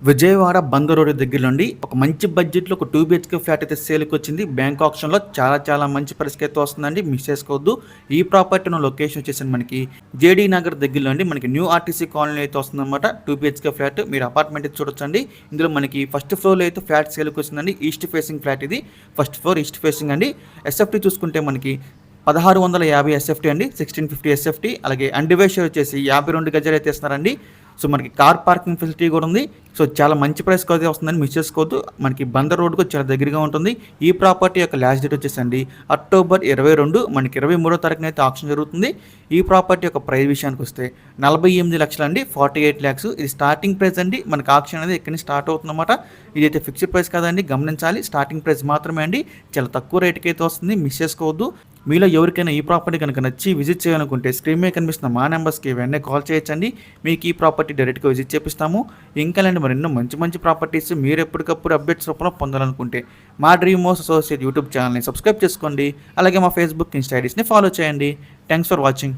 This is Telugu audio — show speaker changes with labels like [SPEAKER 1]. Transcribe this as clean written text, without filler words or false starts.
[SPEAKER 1] విజయవాడ బందర్ రోడ్ దగ్గర నుండి ఒక మంచి బడ్జెట్లో ఒక 2 BHK ఫ్లాట్ అయితే సేల్కి వచ్చింది. బ్యాంక్ ఆప్షన్లో చాలా మంచి ప్రైస్కి అయితే వస్తుందండి. మిస్ చేసుకోవద్దు. ఈ ప్రాపర్టీ ఉన్న లొకేషన్ వచ్చేసి మనకి జేడీ నగర్ దగ్గర నుండి మనకి న్యూ ఆర్టీసీ కాలనీ అయితే వస్తుందన్నమాట. 2 BHK ఫ్లాట్ మీరు అపార్ట్మెంట్ అయితే చూడొచ్చండి. ఇందులో మనకి ఫస్ట్ ఫ్లోర్లో అయితే ఫ్లాట్ సేల్కి వచ్చిందండి. ఈస్ట్ ఫేసింగ్ ఫ్లాట్ ఇది. ఫస్ట్ ఫ్లోర్ ఈస్ట్ ఫేసింగ్ అండి. ఎస్ఎఫ్టీ చూసుకుంటే మనకి 1650 ఎస్ఎఫ్టీ అండి, 1650 ఎస్ఎఫ్టీ. అలాగే అన్డివైజర్ వచ్చేసి 52 గజాలు అయితే ఇస్తున్నారండి. సో మనకి కార్ పార్కింగ్ ఫెసిలిటీ కూడా ఉంది. సో చాలా మంచి ప్రైస్కి అయితే వస్తుందని మిస్ చేసుకోవద్దు. మనకి బందర్ రోడ్కు చాలా దగ్గరగా ఉంటుంది. ఈ ప్రాపర్టీ యొక్క లాస్ట్ డేట్ వచ్చేసండి అక్టోబర్ 22, మనకి 23వ తారీఖున అయితే ఆప్షన్ జరుగుతుంది. ఈ ప్రాపర్టీ యొక్క ప్రైస్ విషయానికి వస్తే 48 లక్షలు అండి, 48 lakhs. ఇది స్టార్టింగ్ ప్రైస్ అండి. మనకి ఆప్షన్ అనేది ఎక్కడి నుంచి స్టార్ట్ అవుతుందన్నమాట. ఇదైతే ఫిక్స్డ్ ప్రైస్ కాదండి, గమనించాలి. స్టార్టింగ్ ప్రైస్ మాత్రమే అండి. చాలా తక్కువ రేటుకి అయితే వస్తుంది, మిస్ చేసుకోవద్దు. మీలో ఎవరికైనా ఈ ప్రాపర్టీ కనుక నచ్చి విజిట్ చేయాలనుకుంటే స్క్రీన్ మీద కనిపిస్తున్న మా నెంబర్స్కి వెంటనే కాల్ చేయొచ్చండి. మీకు ఈ ప్రాపర్టీ డైరెక్ట్గా విజిట్ చేపిస్తాము. ఇంకా లాంటి మరెన్నో మంచి ప్రాపర్టీస్ మీరు ఎప్పటికప్పుడు అప్డేట్స్ రూపంలో పొందాలనుకుంటే మా డ్రీమ్ హౌస్ అసోసియేట్ యూట్యూబ్ ఛానల్ని సబ్స్క్రైబ్ చేసుకోండి. అలాగే మా ఫేస్బుక్, ఇన్స్టా ఐడీస్ని ఫాలో చేయండి. Thanks for watching.